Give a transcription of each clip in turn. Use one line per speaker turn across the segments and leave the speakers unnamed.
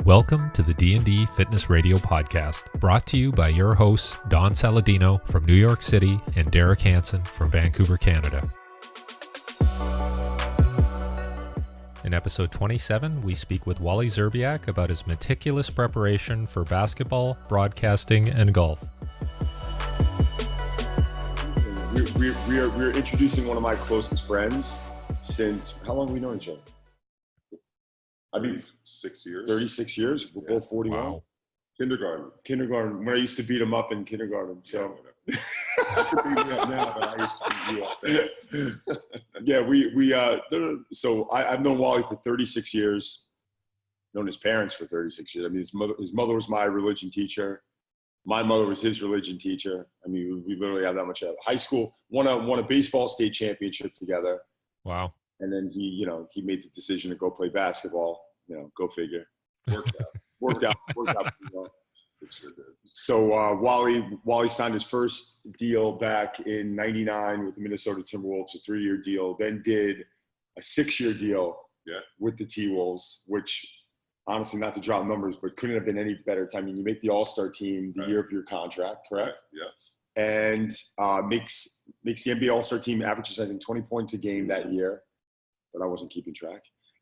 Welcome to the D&D Fitness Radio Podcast, brought to you by your hosts, Don Saladino from New York City and Derek Hansen from Vancouver, Canada. In episode 27, we speak with Wally Szczerbiak about his meticulous preparation for basketball, broadcasting, and golf.
We're introducing one of my closest friends since, how long have we known each other? I mean,
6 years.
36 years. We're both 41.
Wow.
Kindergarten. When I used to beat him up in kindergarten. So
You can beat me up now, but I used to beat you up.
Yeah, So I've known Wally for 36 years. Known his parents for 36 years. I mean, his mother was my religion teacher. My mother was his religion teacher. I mean, we literally have that much. High school, won a baseball state championship together.
Wow.
And then he made the decision to go play basketball. Go figure. Worked out. So Wally signed his first deal back in '99 with the Minnesota Timberwolves, a 3-year deal. Then did a 6-year deal with the T-Wolves, which honestly, not to drop numbers, but couldn't have been any better time. I mean, you make the All-Star team the year of your contract, correct?
Yeah.
And makes the NBA All-Star team, averages I think 20 points a game that year. But I wasn't keeping track.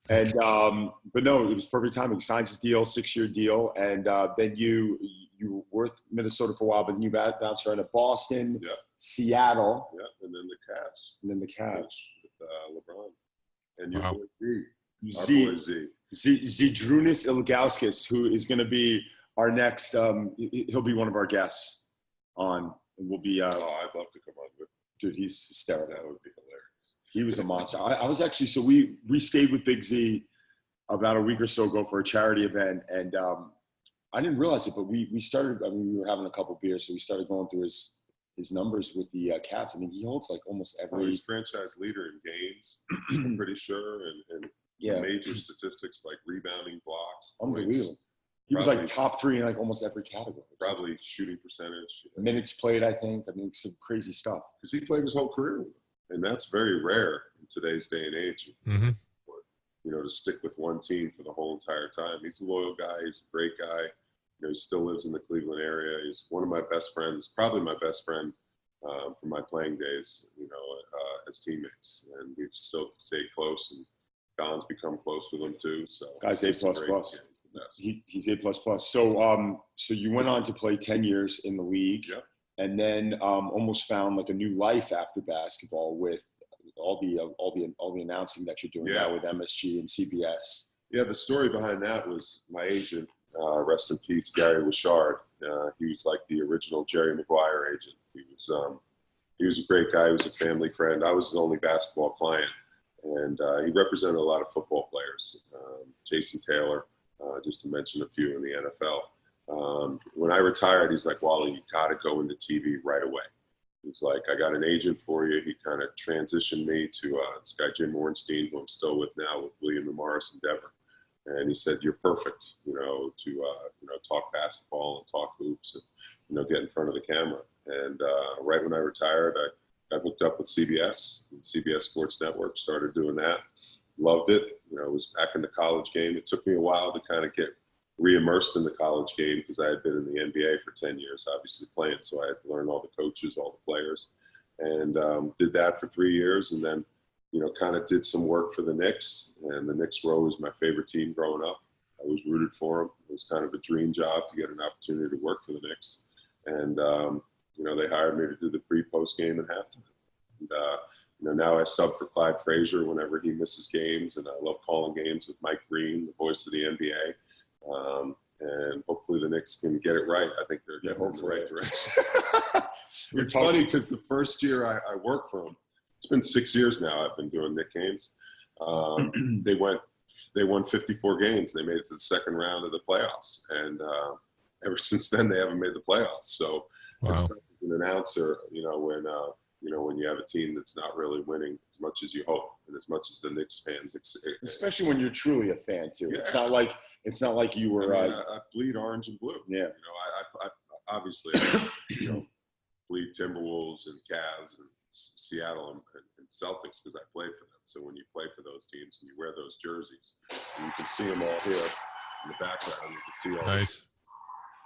And but no, it was perfect timing. Signs his deal, 6-year deal, and then you were with Minnesota for a while, but then you bounced around to Boston, Seattle,
and then the Cavs, with LeBron and your boy Z.
Zydrunas Ilgauskas, who is going to be our next. He'll be one of our guests on, and we'll be.
I'd love to come on with.
Dude, he's hysterical.
That would be hilarious.
He was a monster. I was actually, so we stayed with Big Z about a week or so ago for a charity event, and I didn't realize it, but we started, we were having a couple beers, so we started going through his numbers with the Cavs. I mean, he holds like almost every...
He's franchise leader in games, I'm pretty sure, and major statistics like rebounding, blocks,
unbelievable.
Points.
He was like top 3 in like almost every category.
Probably shooting percentage.
Minutes played, I think. I mean, some crazy stuff.
Because he played his whole career with them. And that's very rare in today's day and age.
Mm-hmm.
To stick with one team for the whole entire time. He's a loyal guy. He's a great guy. He still lives in the Cleveland area. He's one of my best friends, probably my best friend from my playing days, as teammates. And we've still stayed close, and Don's become close with him too. So
guy's A++.
He's the best.
He's A++. So you went on to play 10 years in the league.
Yeah.
And then almost found like a new life after basketball with all the announcing that you're doing now with MSG and CBS. Yeah,
the story behind that was my agent, rest in peace, Gary Wishard. He was like the original Jerry Maguire agent. He was a great guy. He was a family friend. I was his only basketball client, and he represented a lot of football players. Jason Taylor, just to mention a few in the NFL. When I retired, he's like, Wally, you got to go into TV right away. He's like, I got an agent for you. He kind of transitioned me to this guy, Jim Ornstein, who I'm still with now with William and Morris Endeavor. And he said, you're perfect, to talk basketball and talk hoops and, get in front of the camera. And right when I retired, I got hooked up with CBS and CBS Sports Network, started doing that. Loved it. It was back in the college game. It took me a while to kind of get re-immersed in the college game because I had been in the NBA for 10 years, obviously playing. So I had to learn all the coaches, all the players, and did that for 3 years. And then, kind of did some work for the Knicks, and the Knicks were always my favorite team growing up. I was rooted for them. It was kind of a dream job to get an opportunity to work for the Knicks. And, they hired me to do the pre-post game and halftime. And, now I sub for Clyde Frazier whenever he misses games, and I love calling games with Mike Green, the voice of the NBA. And hopefully the Knicks can get it right. I think they're getting in the right direction. It's funny because the first year I worked for them, it's been 6 years now I've been doing Knicks games. They won 54 games. They made it to the second round of the playoffs. And ever since then, they haven't made the playoffs. So it's tough as an announcer, when you have a team that's not really winning as much as you hope and as much as the Knicks fans,
especially when you're truly a fan too. Yeah. It's not like you were.
I bleed orange and blue.
Yeah.
I obviously bleed Timberwolves and Cavs and Seattle and Celtics because I played for them. So when you play for those teams and you wear those jerseys, and you can see them all here. in the background. You can see all
Nice.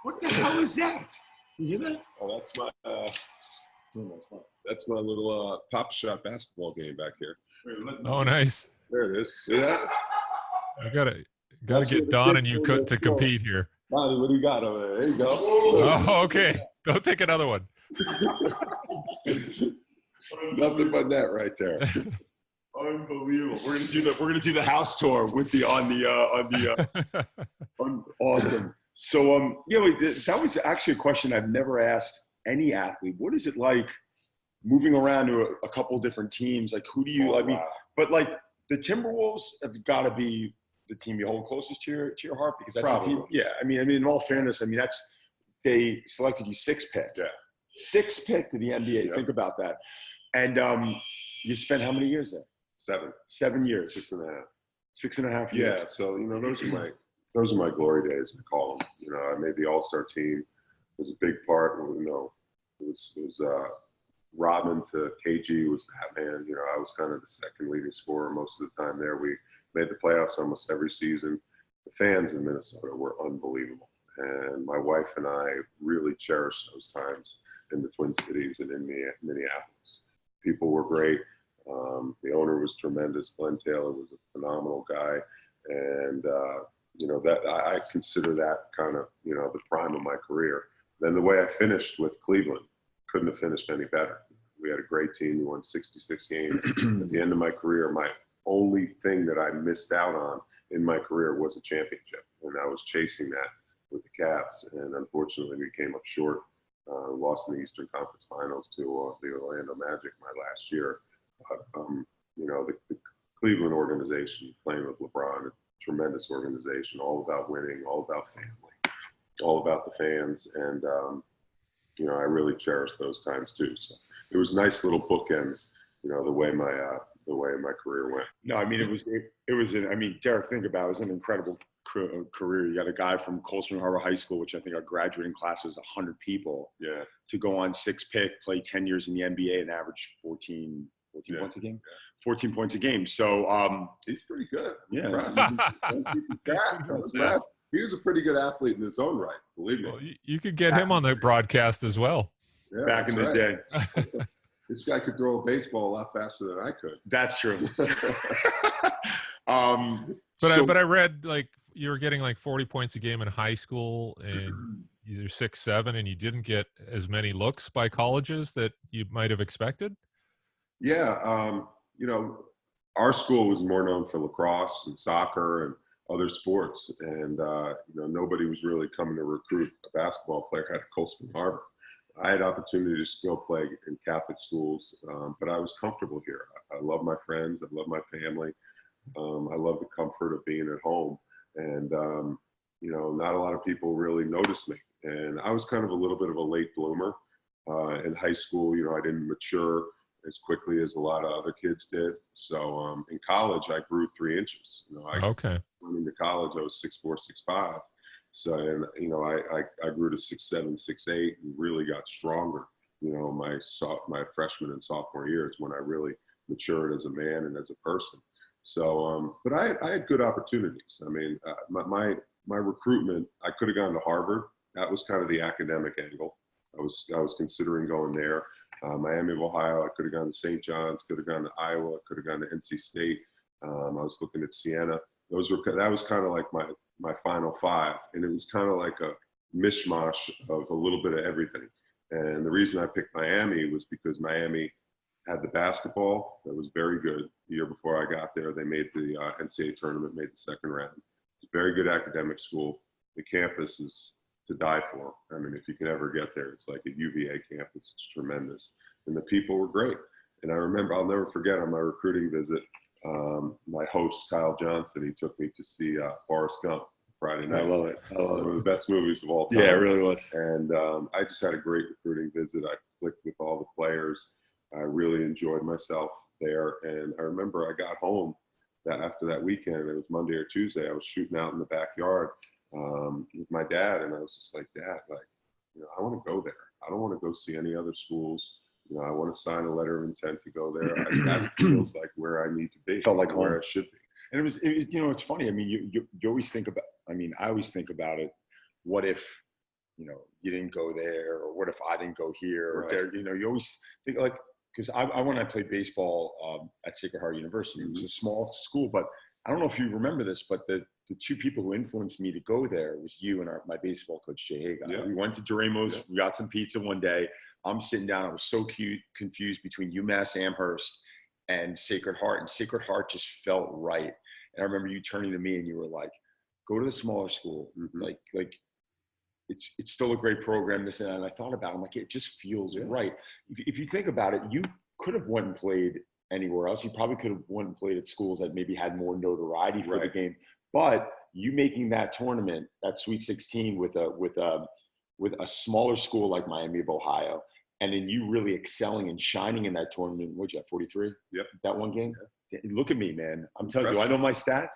What the hell is that? You hear that?
Oh, that's my little Pop Shot basketball game back here.
Oh, nice.
There it is. See that?
I gotta
That's
get
what the
Don and
kids
you
do in
to
school.
compete here.
Bonnie, what do you got over there? There you go.
Oh, okay. Don't take another one.
Nothing but net right there.
Unbelievable. We're gonna do the house tour with the awesome. So that was actually a question I've never asked any athlete. What is it like moving around to a couple different teams? Like, who do you? But like the Timberwolves have got to be the team you hold closest to your heart, because that's
Probably.
a team. Yeah, I mean, in all fairness, they selected you 6th pick.
Yeah.
6th pick to the NBA.
Yep.
Think about that. And you spent how many years there? 7 years.
6.5.
6.5 years.
Yeah. So those are my glory days, I call them. I made the All-Star team. It was a big part. It was Robin to KG was Batman. I was kind of the second leading scorer most of the time there. We made the playoffs almost every season. The fans in Minnesota were unbelievable. And my wife and I really cherished those times in the Twin Cities and in Minneapolis. People were great. The owner was tremendous. Glenn Taylor was a phenomenal guy. And, that I consider that kind of, the prime of my career. Then the way I finished with Cleveland, couldn't have finished any better. We had a great team. We won 66 games. At the end of my career, my only thing that I missed out on in my career was a championship. And I was chasing that with the Cavs. And unfortunately, we came up short. Lost in the Eastern Conference Finals to the Orlando Magic my last year. But, the Cleveland organization, playing with LeBron, a tremendous organization, all about winning, all about family, all about the fans. And, I really cherish those times too. So it was nice little bookends, the way my career went.
No, I mean, Derek, think about it. It was an incredible career. You got a guy from Colston Harbor High School, which I think our graduating class was 100 people.
Yeah.
To go on 6th pick, play 10 years in the NBA and average 14 points a game. 14 points a game. So
he's pretty good.
Yeah.
He was a pretty good athlete in his own right, believe me.
Well, you could get him on the broadcast as well.
Yeah,
back in the day.
This guy could throw a baseball a lot faster than I could.
That's true.
But I read like you were getting like 40 points a game in high school and you're 6'7", and you didn't get as many looks by colleges that you might have expected.
Yeah. Our school was more known for lacrosse and soccer and other sports. And, nobody was really coming to recruit a basketball player at Colston Harbor. I had opportunities to go play in Catholic schools, but I was comfortable here. I love my friends. I love my family. I love the comfort of being at home. And, not a lot of people really noticed me. And I was kind of a little bit of a late bloomer. In high school, I didn't mature as quickly as a lot of other kids did. So in college, I grew 3 inches.
Okay.
Went into college, I was 6'4", 6'5". So, and, I grew to 6'7", 6'8", and really got stronger. My freshman and sophomore years when I really matured as a man and as a person. So, but I had good opportunities. I mean, my recruitment, I could have gone to Harvard. That was kind of the academic angle. I was considering going there. Miami of Ohio, I could have gone to St. John's, could have gone to Iowa, could have gone to NC State. I was looking at Siena. That was kind of like my final 5. And it was kind of like a mishmash of a little bit of everything. And the reason I picked Miami was because Miami had the basketball that was very good. The year before I got there, they made the NCAA tournament, made the second round. It's a very good academic school. The campus is to die for. I mean, if you can ever get there, it's like a UVA campus. It's tremendous. And the people were great. And I remember, I'll never forget on my recruiting visit, my host, Kyle Johnson, he took me to see Forrest Gump Friday night.
I love it.
One of the best movies of all time.
Yeah, it really was.
And I just had a great recruiting visit. I clicked with all the players. I really enjoyed myself there. And I remember I got home after that weekend, it was Monday or Tuesday, I was shooting out in the backyard with my dad. And I was just like, Dad, I want to go there. I don't want to go see any other schools. I want to sign a letter of intent to go there. That feels like where I need to be.
Felt like
where
home.
I should be.
And it was it's funny. I mean, you always think I mean, I always think about it. What if, you didn't go there, or what if I didn't go here or there? You always think like, because when I played baseball at Sacred Heart University, it was a small school, but I don't know if you remember this, but the two people who influenced me to go there was you and my baseball coach, Jay Haga.
Yeah.
We went to Doremo's, we got some pizza one day. I'm sitting down. I was so confused between UMass Amherst and Sacred Heart, and Sacred Heart just felt right. And I remember you turning to me and you were like, go to the smaller school. Like it's still a great program, this and that. And I thought about it. I'm like, it just feels right. If you think about it, you could have went and played anywhere else. You probably could have went and played at schools that maybe had more notoriety for the game. But you making that tournament, that Sweet 16 with a smaller school like Miami of Ohio, and then you really excelling and shining in that tournament. What'd you have, 43?
Yep.
That one game? Yeah. Look at me, man. I'm telling you, I know my stats.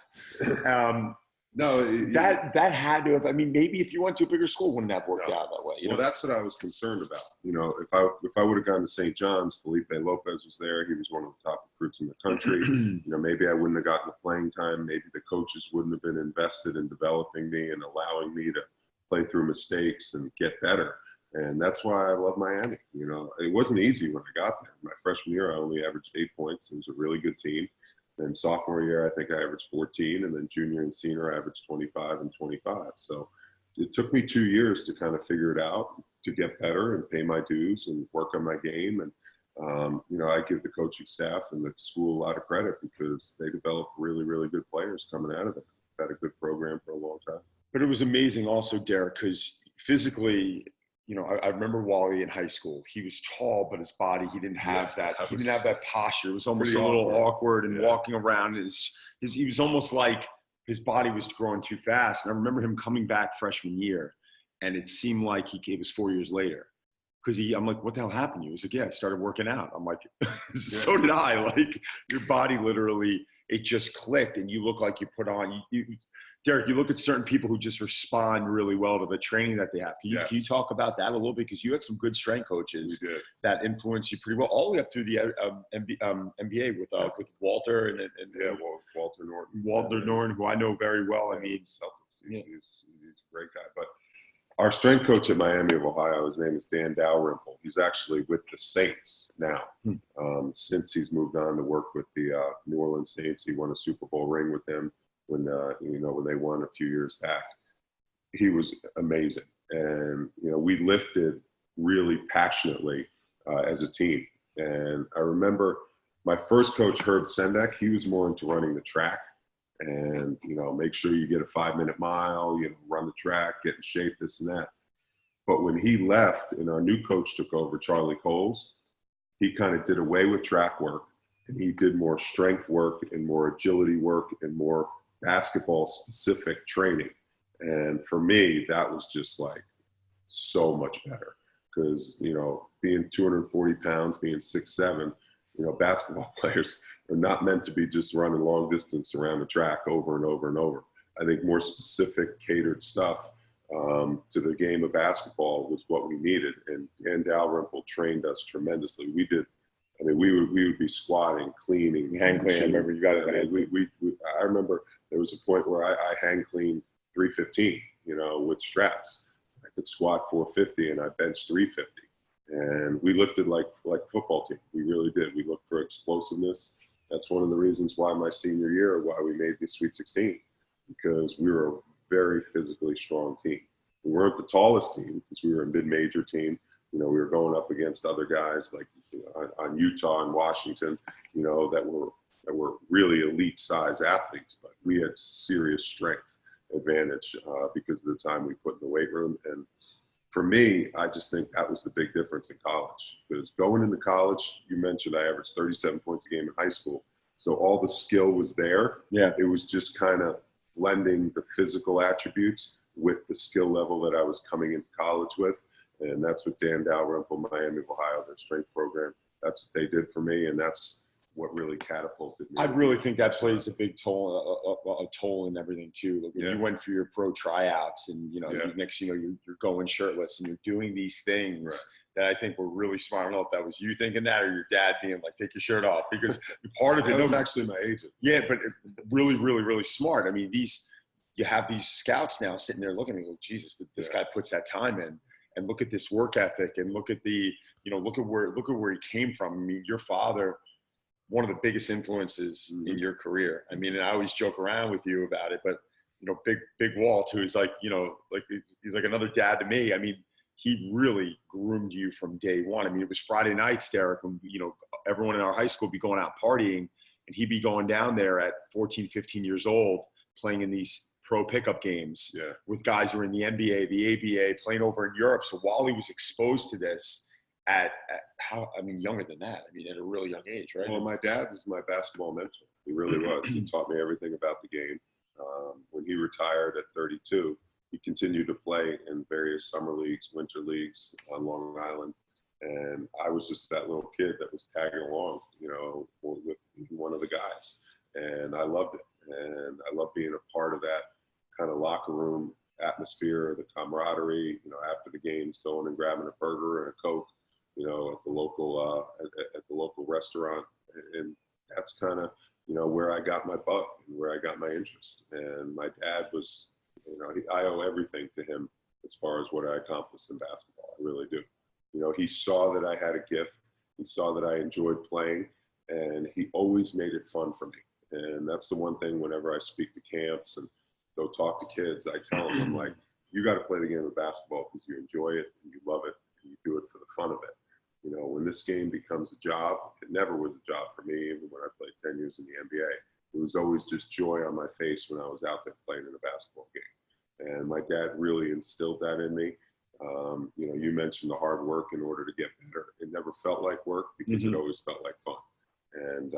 That had to have, I mean, maybe if you went to a bigger school, it wouldn't have worked out that way.
Well, that's what I was concerned about. If I would have gone to St. John's, Felipe Lopez was there. He was one of the top recruits in the country. Maybe I wouldn't have gotten the playing time. Maybe the coaches wouldn't have been invested in developing me and allowing me to play through mistakes and get better. And that's why I love Miami. It wasn't easy when I got there. My freshman year, I only averaged 8 points. It was a really good team. Then sophomore year, I think I averaged 14. And then junior and senior, I averaged 25 and 25. So it took me 2 years to kind of figure it out, to get better and pay my dues and work on my game. And, I give the coaching staff and the school a lot of credit because they developed really, really good players coming out of it. Had a good program for a long time.
But it was amazing also, Derek, because physically, I remember Wally in high school. He was tall, but his body, he didn't have that. He didn't have that posture. It was almost a little awkward and walking around. He was almost like his body was growing too fast. And I remember him coming back freshman year, and it seemed like it was 4 years later. Because I'm like, what the hell happened to you? He was like, yeah, I started working out. I'm like, so did I. Like, your body literally, it just clicked, and you look like you put on. Derek, you look at certain people who just respond really well to the training that they have. Can you talk about that a little bit? Because you had some good strength coaches that influenced you pretty well, all the way up through the NBA with Walter and
Walter Norton.
Walter Norton, who I know very well. I mean,
he's a great guy. But our strength coach at Miami of Ohio, his name is Dan Dalrymple. He's actually with the Saints now. Since he's moved on to work with the New Orleans Saints, he won a Super Bowl ring with them. When they won a few years back. He was amazing. And, we lifted really passionately as a team. And I remember my first coach, Herb Sendek, he was more into running the track and, make sure you get a 5-minute mile, run the track, get in shape, this and that. But when he left and our new coach took over, Charlie Coles, he kind of did away with track work and he did more strength work and more agility work and more basketball specific training. And for me, that was just like so much better because, being 240 pounds, being 6'7", basketball players are not meant to be just running long distance around the track over and over and over. I think more specific catered stuff to the game of basketball was what we needed. And Dan Dalrymple trained us tremendously. We would be squatting, cleaning,
hang clean. I remember you got it.
I remember there was a point where I hang clean 315, with straps. I could squat 450 and I benched 350. And we lifted like a football team. We really did. We looked for explosiveness. That's one of the reasons why my senior year, why we made the Sweet 16, because we were a very physically strong team. We weren't the tallest team because we were a mid-major team. We were going up against other guys like on Utah and Washington, that were really elite size athletes, but we had serious strength advantage because of the time we put in the weight room. And for me, I just think that was the big difference in college. Because going into college, you mentioned I averaged 37 points a game in high school. So all the skill was there. Yeah. It was just kind of blending the physical attributes with the skill level that I was coming into college with. And that's what Dan Dalrymple, Miami of Ohio, their strength program, that's what they did for me. And that's what really catapulted me.
I really think that plays a big toll in everything too. Like when you went for your pro tryouts and, next, you're going shirtless and you're doing these things that I think were really smart. I don't know if that was you thinking that or your dad being like, take your shirt off, because part of it.
That was actually my agent.
Yeah, but really, really, really smart. I mean, you have these scouts now sitting there looking and go, Jesus, this guy puts that time in, and look at this work ethic, and look at look at where he came from. I mean, your father, one of the biggest influences in your career. I mean, and I always joke around with you about it, but Big Walt, who is like he's like another dad to me. I mean, he really groomed you from day one. I mean, it was Friday nights, Derek, when everyone in our high school would be going out partying, and he'd be going down there at 14, 15 years old, playing in these pro pickup games with guys who are in the NBA, the ABA, playing over in Europe. So Wally was exposed to this at younger than that. I mean, at a really young age, right?
Well, my dad was my basketball mentor. He really was. He taught me everything about the game. When he retired at 32, he continued to play in various summer leagues, winter leagues on Long Island. And I was just that little kid that was tagging along, with one of the guys. And I loved it. And I loved being a part of that kind of locker room atmosphere, the camaraderie, after the games, going and grabbing a burger and a Coke, at the local restaurant. And that's kind of, where I got my bug and where I got my interest. And my dad was, I owe everything to him as far as what I accomplished in basketball. I really do. He saw that I had a gift. He saw that I enjoyed playing, and he always made it fun for me. And that's the one thing whenever I speak to camps and go talk to kids, I tell them, I'm like, you got to play the game of basketball because you enjoy it and you love it and you do it for the fun of it. When this game becomes a job, it never was a job for me, even when I played 10 years in the NBA. It was always just joy on my face when I was out there playing in a basketball game. And my dad really instilled that in me. You mentioned the hard work in order to get better. It never felt like work because it always felt like fun. And,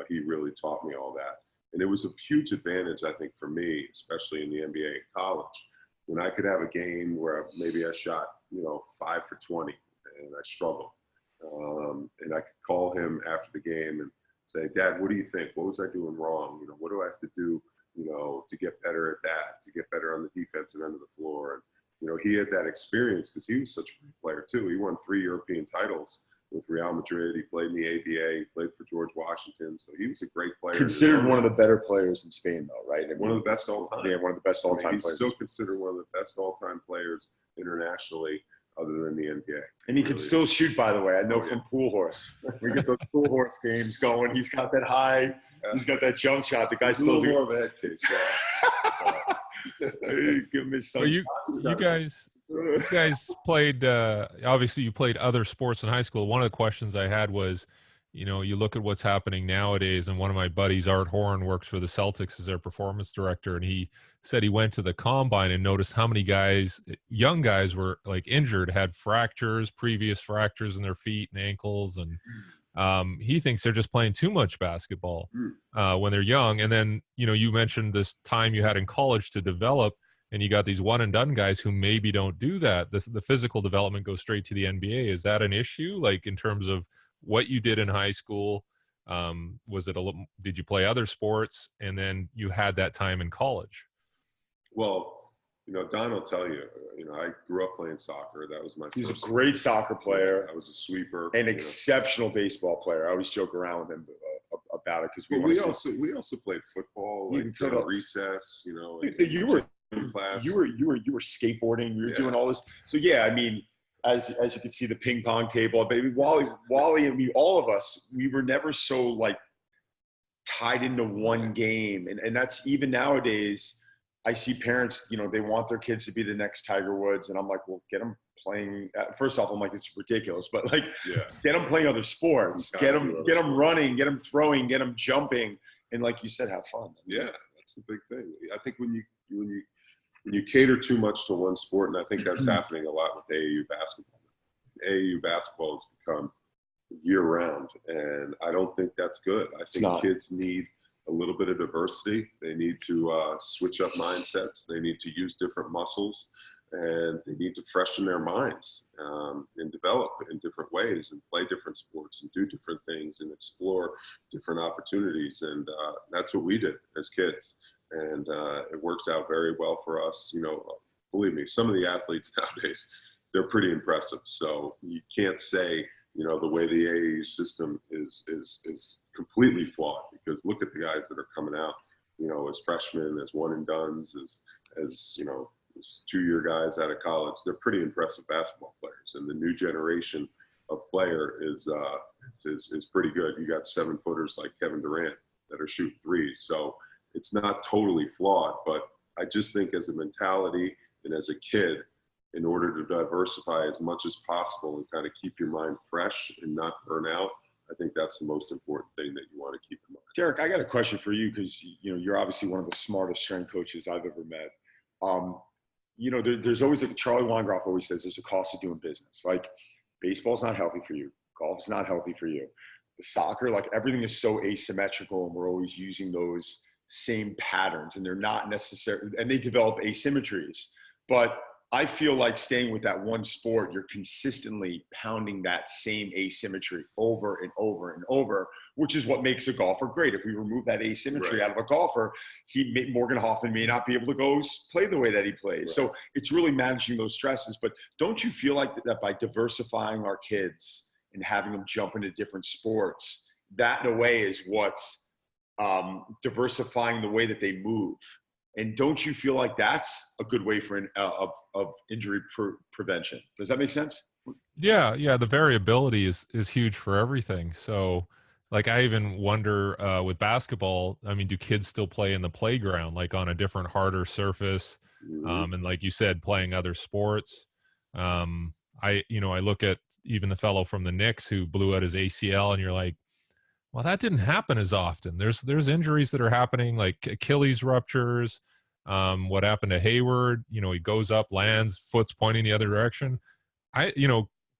he really taught me all that. And it was a huge advantage, I think, for me, especially in the NBA and college, when I could have a game where maybe I shot, 5 for 20 and I struggled. And I could call him after the game and say, Dad, what do you think? What was I doing wrong? What do I have to do, to get better at that, to get better on the defensive end of the floor? And, he had that experience because he was such a great player too. He won 3 European titles with Real Madrid. He played in the ABA. He played for George Washington. So he was a great player.
Considered one of the better players in Spain, though, right?
One of the best all time.
Yeah, one of the best all-time players.
He's still considered one of the best all-time players internationally, other than the NBA.
And he can still shoot, by the way. I know from Pool Horse. We get those Pool Horse games going. He's got that high. He's got that jump shot. The guy's still
a little more of a head case.
Give me some.
You guys played. Obviously, you played other sports in high school. One of the questions I had was, you look at what's happening nowadays, and one of my buddies, Art Horn, works for the Celtics as their performance director, and he said he went to the combine and noticed how many guys, young guys, were like injured, had previous fractures in their feet and ankles, and he thinks they're just playing too much basketball when they're young. And then, you mentioned this time you had in college to develop, and you got these one and done guys who maybe don't do that. The physical development goes straight to the NBA. Is that an issue? Like in terms of what you did in high school, did you play other sports, and then you had that time in college?
Well, Don will tell you, I grew up playing soccer. That was my
He's a great soccer player.
I was a sweeper.
An exceptional baseball player. I always joke around with him about it because
we also played football, like during recess,
you were
class.
You were skateboarding. You were doing all this. So yeah, I mean, as you can see, the ping pong table, baby. Wally, and me, all of us, we were never so like tied into one game, and that's even nowadays. I see parents, they want their kids to be the next Tiger Woods, and I'm like, well, get them playing. First off, I'm like, it's ridiculous, but like, get them playing other sports, get them running, get them throwing, get them jumping, and like you said, have fun.
Yeah, that's the big thing. I think when you cater too much to one sport, and I think that's happening a lot with AAU basketball. AAU basketball has become year-round, and I don't think that's good. I think kids need a little bit of diversity. They need to switch up mindsets. They need to use different muscles, and they need to freshen their minds and develop in different ways and play different sports and do different things and explore different opportunities. And that's what we did as kids. And it works out very well for us. Believe me, some of the athletes nowadays, they're pretty impressive. So you can't say, the way the AAU system is completely flawed, because look at the guys that are coming out as freshmen, as one and dones, as 2-year guys out of college. They're pretty impressive basketball players, and the new generation of player is pretty good. You got 7-footers like Kevin Garnett that are shooting threes, so it's not totally flawed. But I just think as a mentality and as a kid, in order to diversify as much as possible and kind of keep your mind fresh and not burn out, I think that's the most important thing that you want to keep in mind.
Derek, I got a question for you because you're obviously one of the smartest strength coaches I've ever met. There's always, like Charlie Weingroff always says, there's a cost of doing business. Like baseball's not healthy for you, golf's not healthy for you. The soccer, like everything is so asymmetrical, and we're always using those same patterns, and they're not necessary, and they develop asymmetries. But I feel like staying with that one sport, you're consistently pounding that same asymmetry over and over and over, which is what makes a golfer great. If we remove that asymmetry out of a golfer, Morgan Hoffman may not be able to go play the way that he plays. Right. So it's really managing those stresses. But don't you feel like that by diversifying our kids and having them jump into different sports, that in a way is what's diversifying the way that they move? And don't you feel like that's a good way for of injury prevention? Does that make sense?
Yeah. The variability is huge for everything. So, like, I even wonder with basketball. I mean, do kids still play in the playground, like on a different, harder surface? And like you said, playing other sports. I look at even the fellow from the Knicks who blew out his ACL, and you're like, well, that didn't happen as often. There's injuries that are happening, like Achilles ruptures. What happened to Hayward? He goes up, lands, foot's pointing the other direction.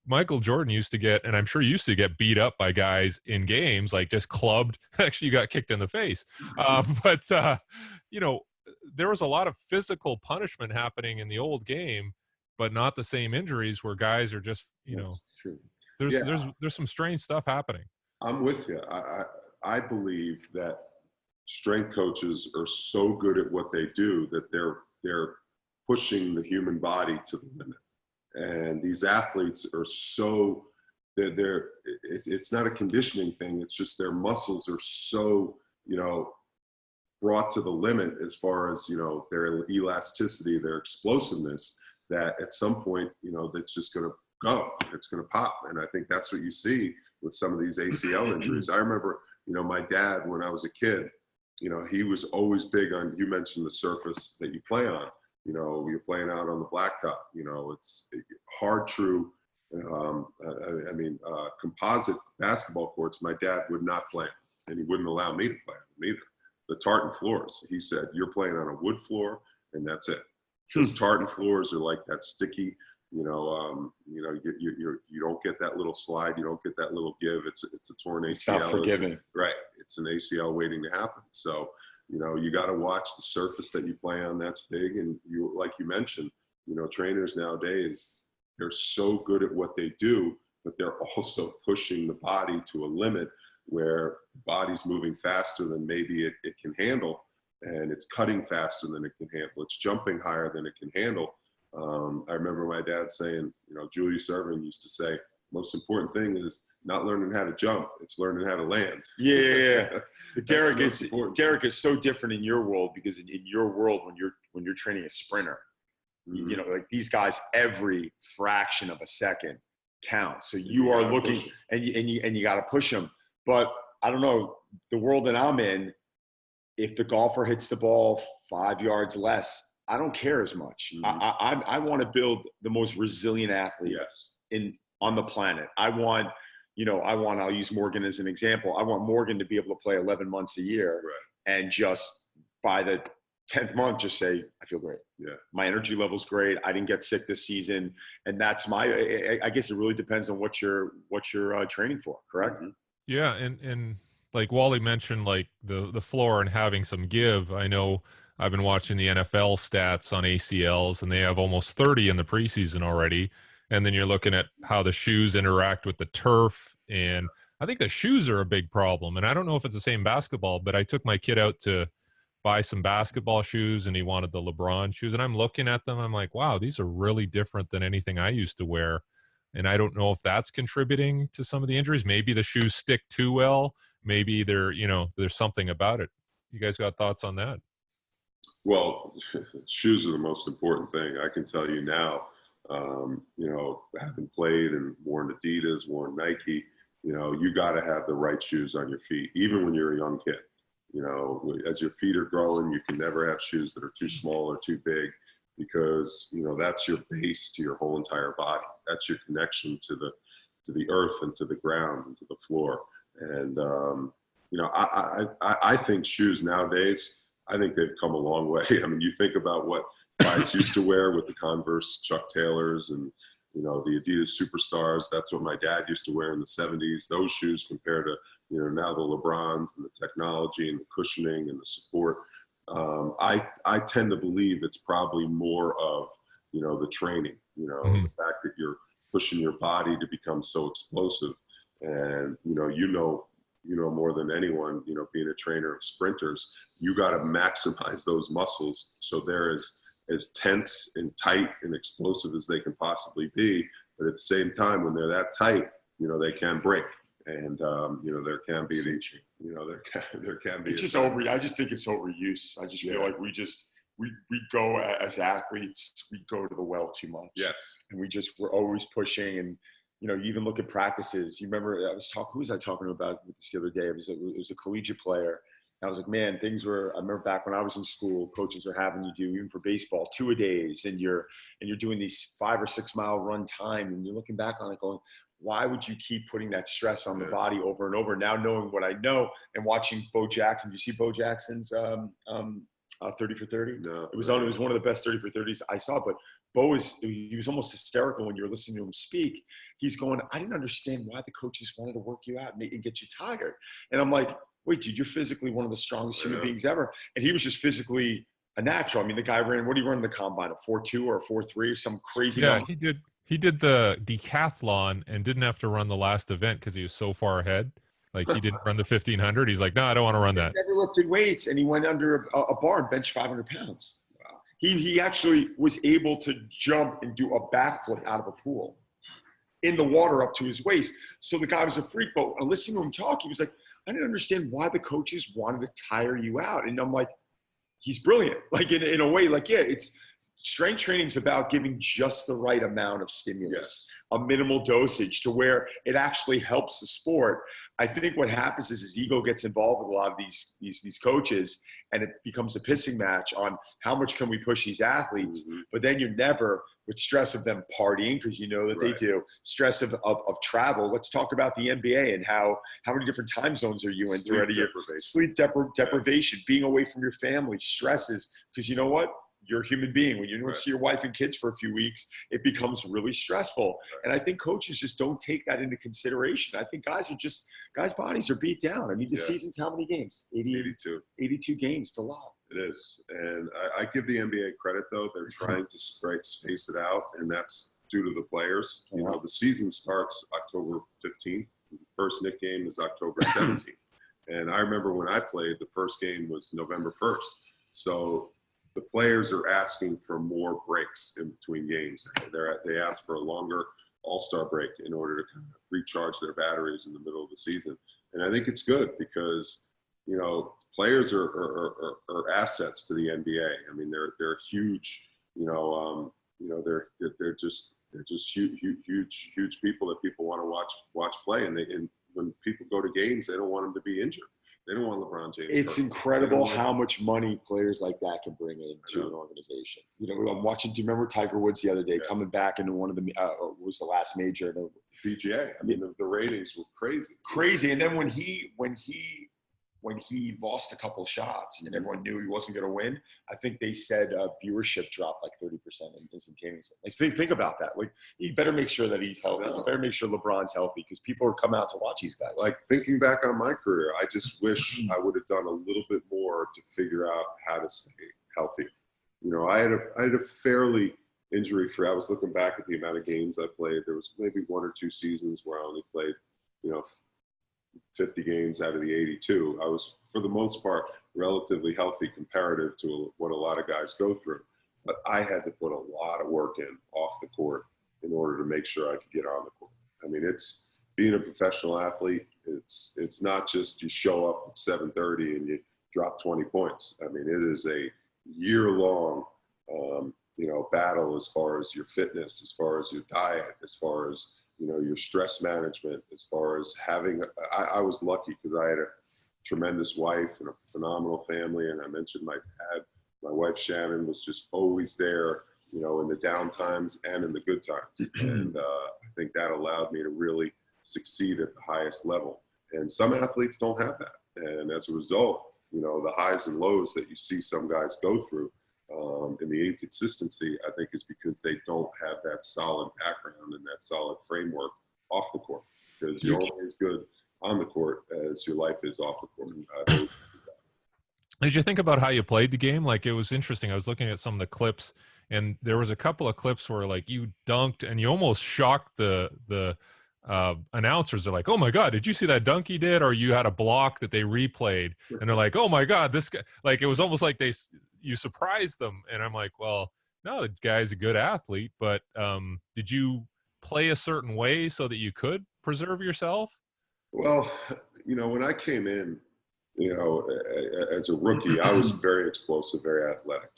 Michael Jordan used to get, and I'm sure used to get, beat up by guys in games, like just clubbed. Actually, you got kicked in the face. But there was a lot of physical punishment happening in the old game, but not the same injuries where guys are just, there's some strange stuff happening.
I'm with you. I believe that strength coaches are so good at what they do that they're pushing the human body to the limit. And these athletes are so it's not a conditioning thing. It's just their muscles are so brought to the limit as far as their elasticity, their explosiveness, that at some point that's just going to go. It's going to pop. And I think that's what you see with some of these ACL injuries. I remember, my dad, when I was a kid, he was always big on, you mentioned the surface that you play on, you're playing out on the blacktop, it's hard, true. Composite basketball courts, my dad would not play, and he wouldn't allow me to play them either. The tartan floors, he said, you're playing on a wood floor and that's it. Those tartan floors are like that sticky, you don't get that little slide. You don't get that little give. It's a torn ACL. It's not
forgiving.
Right. It's an ACL waiting to happen. So, you got to watch the surface that you play on. That's big. And like you mentioned, trainers nowadays, they're so good at what they do, but they're also pushing the body to a limit where the body's moving faster than maybe it can handle. And it's cutting faster than it can handle. It's jumping higher than it can handle. I remember my dad saying, Julius Erving used to say, most important thing is not learning how to jump, it's learning how to land.
Yeah. But Derek is so different in your world, because in your world, when you're training a sprinter, like these guys, every fraction of a second counts. So you are looking and you got to push them. But I don't know, the world that I'm in, if the golfer hits the ball 5 yards less, I don't care as much. I want to build the most resilient athlete on the planet. I'll use Morgan as an example. I want Morgan to be able to play 11 months a year, and just by the 10th month, just say, I feel great.
Yeah. My
energy level's great. I didn't get sick this season. And that's I guess it really depends on what you're training for. Correct.
Mm-hmm.
Yeah. And like Wally mentioned, like the floor and having some give. I know I've been watching the NFL stats on ACLs, and they have almost 30 in the preseason already. And then you're looking at how the shoes interact with the turf. And I think the shoes are a big problem. And I don't know if it's the same basketball, but I took my kid out to buy some basketball shoes, and he wanted the LeBron shoes. And I'm looking at them. I'm like, wow, these are really different than anything I used to wear. And I don't know if that's contributing to some of the injuries. Maybe the shoes stick too well. Maybe there's something about it. You guys got thoughts on that?
Well, shoes are the most important thing. I can tell you now, having played and worn Adidas, worn Nike, you got to have the right shoes on your feet, even when you're a young kid. As your feet are growing, you can never have shoes that are too small or too big, because, that's your base to your whole entire body. That's your connection to the earth and to the ground and to the floor. And, I think shoes nowadays, I think they've come a long way. I mean, you think about what guys used to wear with the Converse Chuck Taylors and, the Adidas Superstars. That's what my dad used to wear in the 70s. Those shoes compared to, now the Lebrons and the technology and the cushioning and the support. I tend to believe it's probably more of, the training, the fact that you're pushing your body to become so explosive. And, more than anyone, being a trainer of sprinters, you got to maximize those muscles so they're as tense and tight and explosive as they can possibly be. But at the same time, when they're that tight, they can break. And, there can be there can be.
It's just I just think it's overuse. I just feel like we go as athletes, we go to the well too much.
Yeah.
And we're always pushing. And, you even look at practices. You remember, who was I talking about this the other day? It was a collegiate player. I was like, man, I remember back when I was in school, coaches are having you do, even for baseball, 2-a-days, and you're doing these 5 or 6 mile run time, and you're looking back on it going, why would you keep putting that stress on the body over and over? Now knowing what I know and watching Bo Jackson, do you see Bo Jackson's 30 for 30?
No,
it was one of the best 30 for 30s I saw, but Bo he was almost hysterical when you were listening to him speak. He's going, I didn't understand why the coaches wanted to work you out and get you tired. And I'm like, wait, dude, you're physically one of the strongest human beings ever. And he was just physically a natural. I mean, the guy what did he run in the combine? A 4.2 or a 4.3, some crazy number?
He did the decathlon and didn't have to run the last event because he was so far ahead. Like, he didn't run the 1500. He's like, no, I don't want to run that.
He never lifted weights, and he went under a bar and benched 500 pounds. Wow. He actually was able to jump and do a backflip out of a pool in the water up to his waist. So the guy was a freak. But listening to him talk, he was like, I didn't understand why the coaches wanted to tire you out. And I'm like, he's brilliant. Like, in a way, like, yeah, it's strength training is about giving just the right amount of stimulus, a minimal dosage to where it actually helps the sport. I think what happens is his ego gets involved with a lot of these coaches, and it becomes a pissing match on how much can we push these athletes. Mm-hmm. But then you're never with stress of them partying, because you know that they do, stress of travel. Let's talk about the NBA and how many different time zones are you in throughout a year? Sleep deprivation, being away from your family, stresses, because you know what? You're a human being. When you don't see your wife and kids for a few weeks, it becomes really stressful. And I think coaches just don't take that into consideration. I think guys' bodies are beat down. I mean, the season's how many games? 82 games. It's a lot.
It is. And I give the NBA credit, though. They're trying to space it out, and that's due to the players. You know, the season starts October 15th. The first Knicks game is October 17th. And I remember when I played, the first game was November 1st. So the players are asking for more breaks in between games. They ask for a longer all-star break in order to kind of recharge their batteries in the middle of the season. And I think it's good because, you know, players are assets to the NBA. I mean, they're huge. They're just huge people that people want to watch play. And when people go to games, they don't want them to be injured. They don't want LeBron James.
It's incredible how much money players like that can bring into an organization. You know, I'm watching. Do you remember Tiger Woods the other day coming back into one of the was the last major?
PGA. I mean, the ratings were crazy.
And then when he lost a couple of shots and everyone knew he wasn't going to win, I think they said viewership dropped like 30% instantaneously. Like, think about that. Like, you better make sure that he's healthy. You better make sure LeBron's healthy, because people are coming out to watch these guys.
Like, thinking back on my career, I just wish I would have done a little bit more to figure out how to stay healthy. You know, I had a fairly injury-free. I was looking back at the amount of games I played. There was maybe 1 or 2 seasons where I only played, 50 games out of the 82. I was, for the most part, relatively healthy comparative to what a lot of guys go through. But I had to put a lot of work in off the court in order to make sure I could get on the court. I mean, it's being a professional athlete. It's not just you show up at 7:30 and you drop 20 points. I mean, it is a year-long, battle as far as your fitness, as far as your diet, as far as, your stress management, as far as having, I was lucky because I had a tremendous wife and a phenomenal family. And I mentioned my dad, my wife, Shannon, was just always there, in the down times and in the good times. And I think that allowed me to really succeed at the highest level. And some athletes don't have that. And as a result, the highs and lows that you see some guys go through, and the inconsistency, I think, is because they don't have that solid background and that solid framework off the court. Because you're only as good on the court as your life is off the court.
Did you think about how you played the game? Like, it was interesting. I was looking at some of the clips, and there was a couple of clips where, like, you dunked and you almost shocked the announcers. Are like, "Oh my God, did you see that dunk he did?" Or you had a block that they replayed, and they're like, "Oh my God, this guy!" Like, it was almost like you surprised them. And I'm like, well, no, the guy's a good athlete, but did you play a certain way so that you could preserve yourself?
Well, when I came in, as a rookie, I was very explosive, very athletic.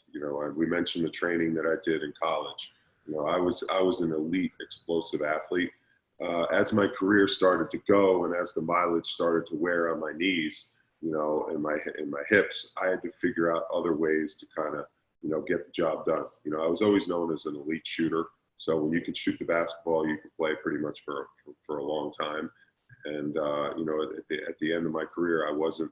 We mentioned the training that I did in college. I was an elite explosive athlete. As my career started to go and as the mileage started to wear on my knees, and my hips, I had to figure out other ways to kind of, get the job done. I was always known as an elite shooter. So when you can shoot the basketball, you can play pretty much for a long time. And, at the end of my career, I wasn't,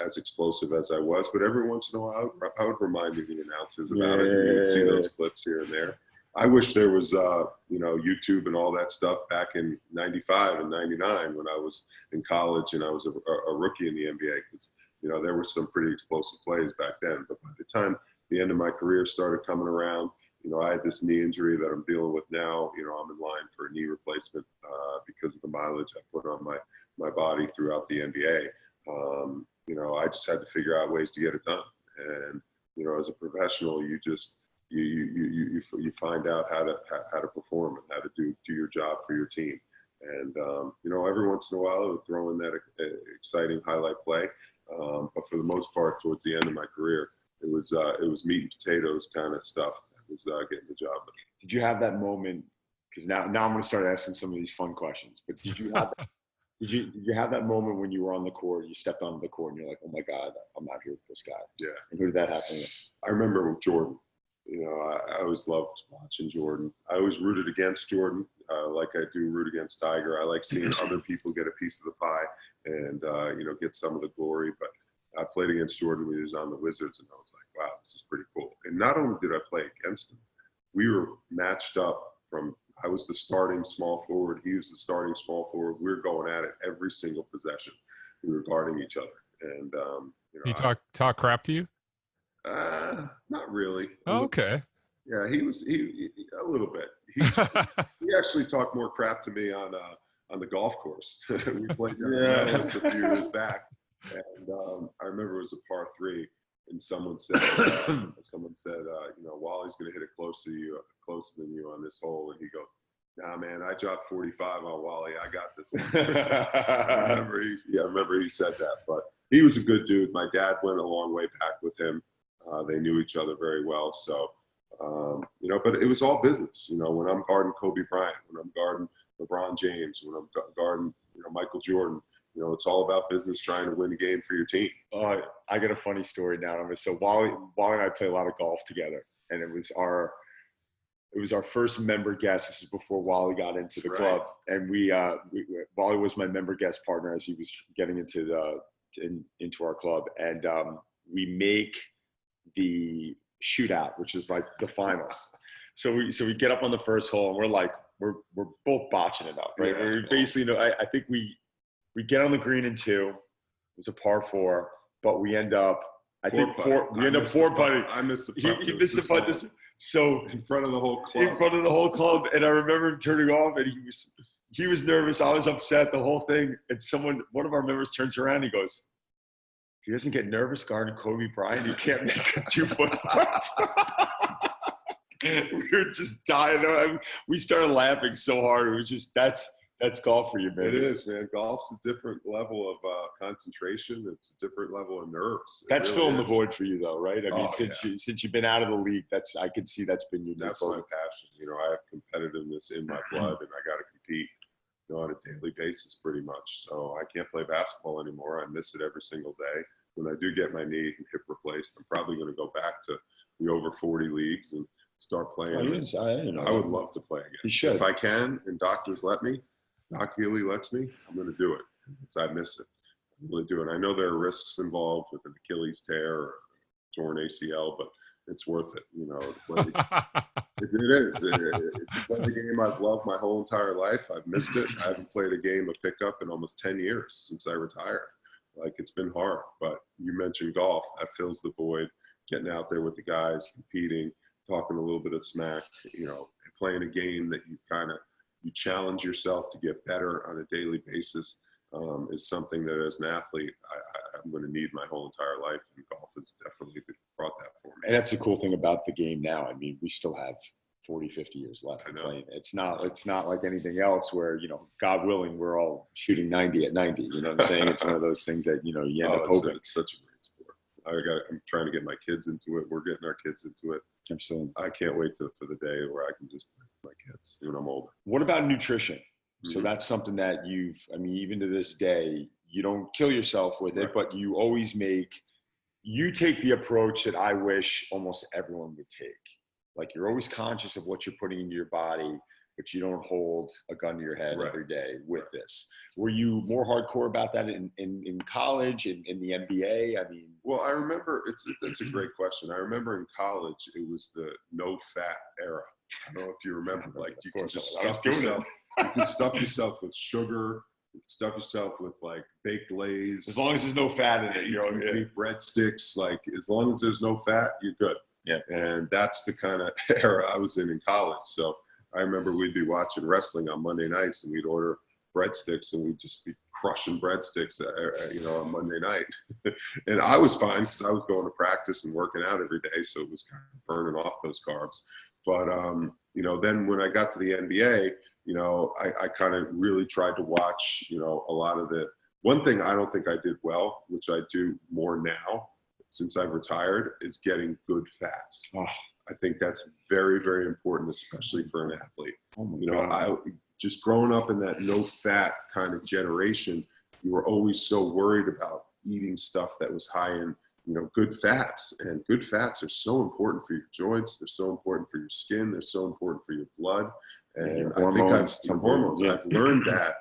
as explosive as I was, but every once in a while, I would remind the announcers about it. You would see those clips here and there. I wish there was, YouTube and all that stuff back in 95 and 99 when I was in college and I was a rookie in the NBA, because, there were some pretty explosive plays back then. But by the time the end of my career started coming around, I had this knee injury that I'm dealing with now. I'm in line for a knee replacement because of the mileage I put on my body throughout the NBA. I just had to figure out ways to get it done. And, as a professional, you just, you find out how to perform and how to do your job for your team. And, every once in a while, I would throw in that exciting highlight play. But for the most part, towards the end of my career, it was meat and potatoes kind of stuff that was getting the job done.
Did you have that moment? Because now I'm going to start asking some of these fun questions. But did you have did you have that moment when you were on the court, you stepped onto the court, and you're like, "Oh my God, I'm out here with this guy"?
Yeah.
And who did that happen with?
I remember with Jordan. I always loved watching Jordan. I always rooted against Jordan, like I do root against Tiger. I like seeing other people get a piece of the pie and, get some of the glory. But I played against Jordan when he was on the Wizards, and I was like, wow, this is pretty cool. And not only did I play against him, we were matched up I was the starting small forward. He was the starting small forward. We were going at it every single possession. We were guarding each other. And,
he talk crap to you?
Not really.
Oh, okay.
Yeah, he a little bit. He actually talked more crap to me on the golf course. We played a few years back, and I remember it was a par 3, and someone said, Wally's going to hit it closer than you on this hole, and he goes, "Nah, man, I dropped 45 on Wally. I got this one." I remember he said that, but he was a good dude. My dad went a long way back with him. They knew each other very well. So, but it was all business. When I'm guarding Kobe Bryant, when I'm guarding LeBron James, when I'm guarding, Michael Jordan, it's all about business, trying to win a game for your team.
I got a funny story now. So Wally and I play a lot of golf together, and it was our first member guest. This is before Wally got into the club, and Wally was my member guest partner as he was getting into our club, and we make the shootout, which is like the finals. So we get up on the first hole, and we're both botching it up, right? Yeah. We basically, I think we get on the green in 2. It was a par 4, but we end up, four putting.
I missed the putt.
He missed the putt. So
in front of the whole club.
And I remember him turning off, and he was nervous. I was upset, the whole thing. And one of our members turns around, and he goes, "He doesn't get nervous guarding Kobe Bryant. You can't make a 2-foot putt." We were just dying. We started laughing so hard. It was just, that's That's golf for you, man.
It is, man. Golf's a different level of concentration. It's a different level of nerves.
That's really filling the void for you, though, right? I mean,
yeah.
since you've been out of the league, I can see that's been your.
That's my passion. You know, I have competitiveness in my blood, and I got to compete, you know, on a daily basis, pretty much. So I can't play basketball anymore. I miss it every single day. When I do get my knee and hip replaced, I'm probably going to go back to the over 40 leagues and start playing. I would love to play again.
You should.
If I can, and doctors let me. Doc Healy lets me, I'm going to do it. I miss it. I'm going to do it. I know there are risks involved with an Achilles tear or torn ACL, but it's worth it. You know, it is. It's a game I've loved my whole entire life. I've missed it. I haven't played a game of pickup in almost 10 years since I retired. Like, it's been hard. But you mentioned golf. That fills the void. Getting out there with the guys, competing, talking a little bit of smack, you know, playing a game that you challenge yourself to get better on a daily basis is something that as an athlete, I'm going to need my whole entire life. And golf has definitely brought that for me.
And that's the cool thing about the game now. I mean, we still have 40, 50 years left to play. It's not like anything else where, you know, God willing, we're all shooting 90 at 90. You know what I'm saying? It's one of those things that, you know, you end up hoping.
It's such a great sport. I'm trying to get my kids into it. We're getting our kids into it.
Absolutely.
I can't wait for the day where I can just play with my kids when I'm older.
What about nutrition? So that's something that even to this day, you don't kill yourself with it, but you always you take the approach that I wish almost everyone would take. Like, you're always conscious of what you're putting into your body, but you don't hold a gun to your head every day with this. Were you more hardcore about that in college, in the NBA? I mean,
well, I remember that's a great question. I remember in college, it was the no fat era. I don't know if you remember, like, you can just stuff yourself. You can stuff yourself with sugar. You can stuff yourself with, like, baked Lays.
As long as there's no fat in it,
you can eat breadsticks. Like, as long as there's no fat, you're good.
Yeah.
And that's the kind of era I was in college. So I remember we'd be watching wrestling on Monday nights, and we'd order breadsticks, and we'd just be crushing breadsticks, you know, on Monday night. And I was fine because I was going to practice and working out every day, so it was kind of burning off those carbs. But you know, then when I got to the NBA, you know, I kind of really tried to watch, you know, a lot of the. One thing I don't think I did well, which I do more now since I've retired, is getting good fats. Oh. I think that's very, very important, especially for an athlete. You know, I just growing up in that no fat kind of generation, you were always so worried about eating stuff that was high in, you know, good fats. And good fats are so important for your joints. They're so important for your skin. They're so important for your blood. And I think I've learned that,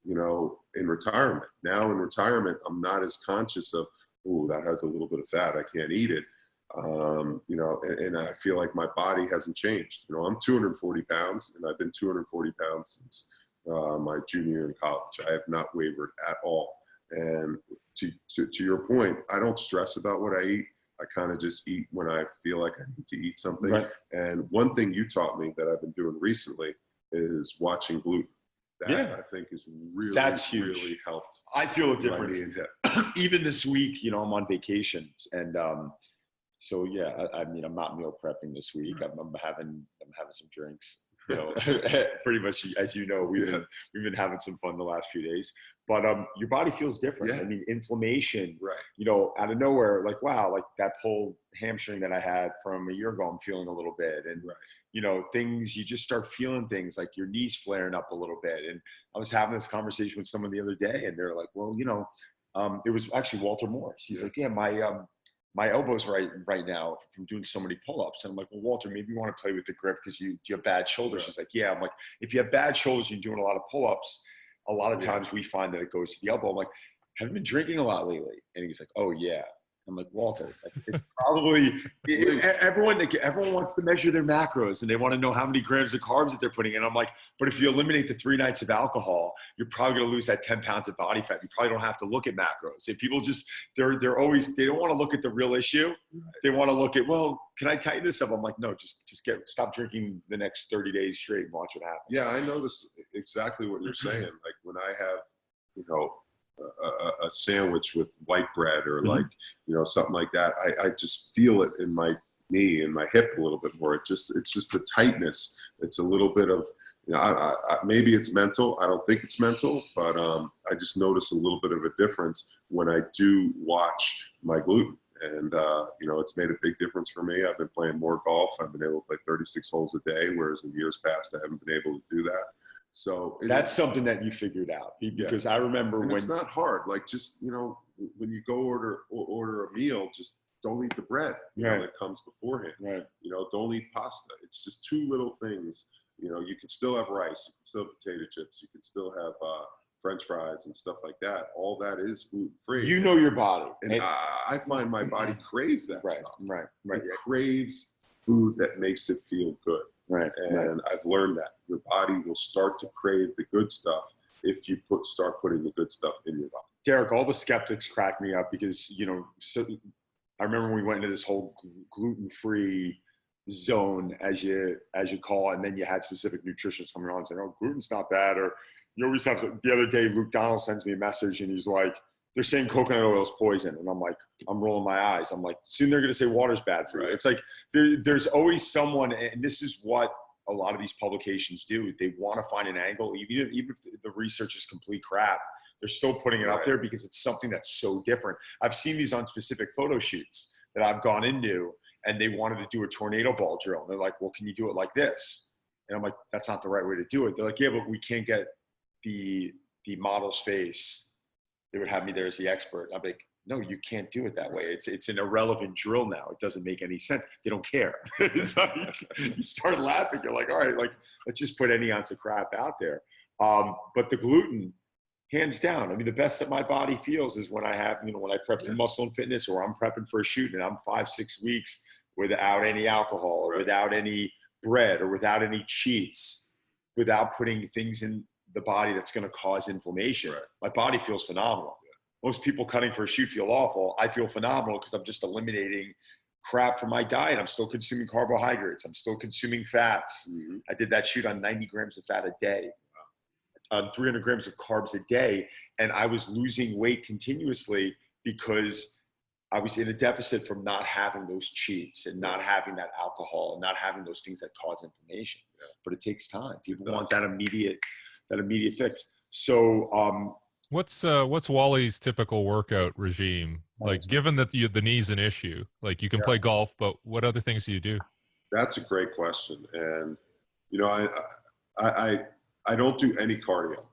you know, in retirement. Now in retirement, I'm not as conscious of, oh, that has a little bit of fat, I can't eat it. You know, and I feel like my body hasn't changed. You know, I'm 240 pounds, and I've been 240 pounds since my junior year in college. I have not wavered at all. And to your point, I don't stress about what I eat. I kind of just eat when I feel like I need to eat something. Right. And one thing you taught me that I've been doing recently is watching gluten. That I think is
that's huge.
Really helped.
I feel a difference. Even this week, you know, I'm on vacation, and so yeah, I mean, I'm not meal prepping this week. I'm having some drinks. You know, pretty much, as you know, we've been having some fun the last few days. But your body feels different. I mean, inflammation.
Right.
You know, out of nowhere, like, wow, like that whole hamstring that I had from a year ago, I'm feeling a little bit, and you know, things, you just start feeling things like your knees flaring up a little bit. And I was having this conversation with someone the other day, and they're like, well, you know, it was actually Walter Morris. He's like, yeah, my elbow's right now from doing so many pull-ups. And I'm like, well, Walter, maybe you want to play with the grip because you have bad shoulders. She's like, yeah. I'm like, if you have bad shoulders and you're doing a lot of pull-ups, a lot of times we find that it goes to the elbow. I'm like, have you been drinking a lot lately? And he's like, oh yeah. I'm like, Walter, it's probably everyone wants to measure their macros, and they want to know how many grams of carbs that they're putting in. I'm like, but if you eliminate the 3 nights of alcohol, you're probably going to lose that 10 pounds of body fat. You probably don't have to look at macros. If people just, they don't want to look at the real issue. They want to look at, well, can I tighten this up? I'm like, no, just stop drinking the next 30 days straight and watch what happens.
Yeah, I notice exactly what you're saying. Like when I have, you know, a sandwich with white bread or like, you know, something like that, I just feel it in my knee and my hip a little bit more. It's just a tightness. It's a little bit of, you know, maybe it's mental. I don't think it's mental, but I just notice a little bit of a difference when I do watch my gluten. And, you know, it's made a big difference for me. I've been playing more golf. I've been able to play 36 holes a day, whereas in years past, I haven't been able to do that. So
that's something that you figured out, because I remember when
it's not hard. Like, just, you know, when you go order a meal, just don't eat the bread, you know, that comes beforehand.
Right.
You know, don't eat pasta. It's just two little things. You know, you can still have rice, you can still have potato chips, you can still have French fries and stuff like that. All that is gluten-free.
You know your body.
And I find my body craves that stuff.
Right.
It craves food that makes it feel good.
Right.
And I've learned that your body will start to crave the good stuff if you start putting the good stuff in your body.
Derek, all the skeptics crack me up because, you know, so I remember when we went into this whole gluten-free zone, as you call it, and then you had specific nutritionists coming on saying, oh, gluten's not bad. Or you always have the other day, Luke Donald sends me a message and he's like, they're saying coconut oil is poison. And I'm like, I'm rolling my eyes. I'm like, soon they're going to say water's bad for you. It's like, there's always someone, and this is what a lot of these publications do. They want to find an angle, even if the research is complete crap, they're still putting it up there because it's something that's so different. I've seen these on specific photo shoots that I've gone into, and they wanted to do a tornado ball drill. And they're like, well, can you do it like this? And I'm like, that's not the right way to do it. They're like, yeah, but we can't get the model's face. They would have me there as the expert. I'm like, no, you can't do it that way. It's an irrelevant drill now. It doesn't make any sense. They don't care. It's like, you start laughing. You're like, all right, like, let's just put any ounce of crap out there. But the gluten, hands down, I mean, the best that my body feels is when I have, you know, when I prep for Muscle and Fitness, or I'm prepping for a shoot and I'm 5-6 weeks without any alcohol, or without any bread, or without any cheats, without putting things in the body that's going to cause inflammation. My body feels phenomenal. Most people cutting for a shoot feel awful. I feel phenomenal because I'm just eliminating crap from my diet. I'm still consuming carbohydrates. I'm still consuming fats. I did that shoot on 90 grams of fat a day, on 300 grams of carbs a day. And I was losing weight continuously because I was in a deficit from not having those cheats and not having that alcohol and not having those things that cause inflammation. But it takes time. People want that immediate fix. So,
what's Wally's typical workout regime? Like, given that the knee's an issue, like, you can play golf, but what other things do you do?
That's a great question. And, you know, I don't do any cardio,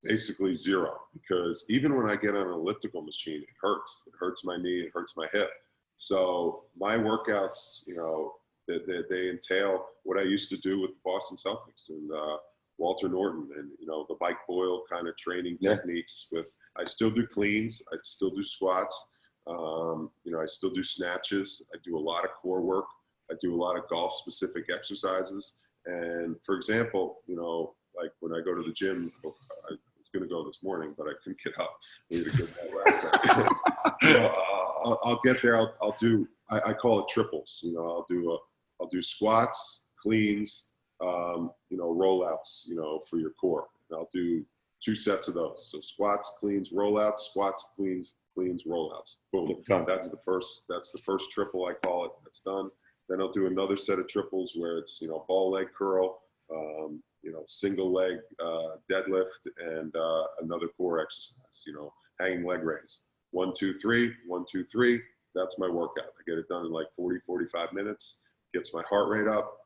basically zero, because even when I get on an elliptical machine, it hurts. It hurts my knee, it hurts my hip. So my workouts, you know, they entail what I used to do with the Boston Celtics and Walter Norton, and, you know, the Mike Boyle kind of training techniques. I still do cleans, I still do squats, you know, I still do snatches. I do a lot of core work. I do a lot of golf specific exercises. And for example, you know, like when I go to the gym, I was going to go this morning, but I couldn't get up. I needed to get that last night. So, I'll get there. I'll do, I call it triples. You know, I'll do squats, cleans, you know, rollouts, you know, for your core. And I'll do 2 sets of those. So squats, cleans, rollouts, squats, cleans, rollouts. Boom. That's the first triple, I call it. That's done. Then I'll do another set of triples where it's, you know, ball leg curl, you know, single leg deadlift, and another core exercise, you know, hanging leg raise. 1, 2, 3, 1, 2, 3. That's my workout. I get it done in like 40, 45 minutes. Gets my heart rate up.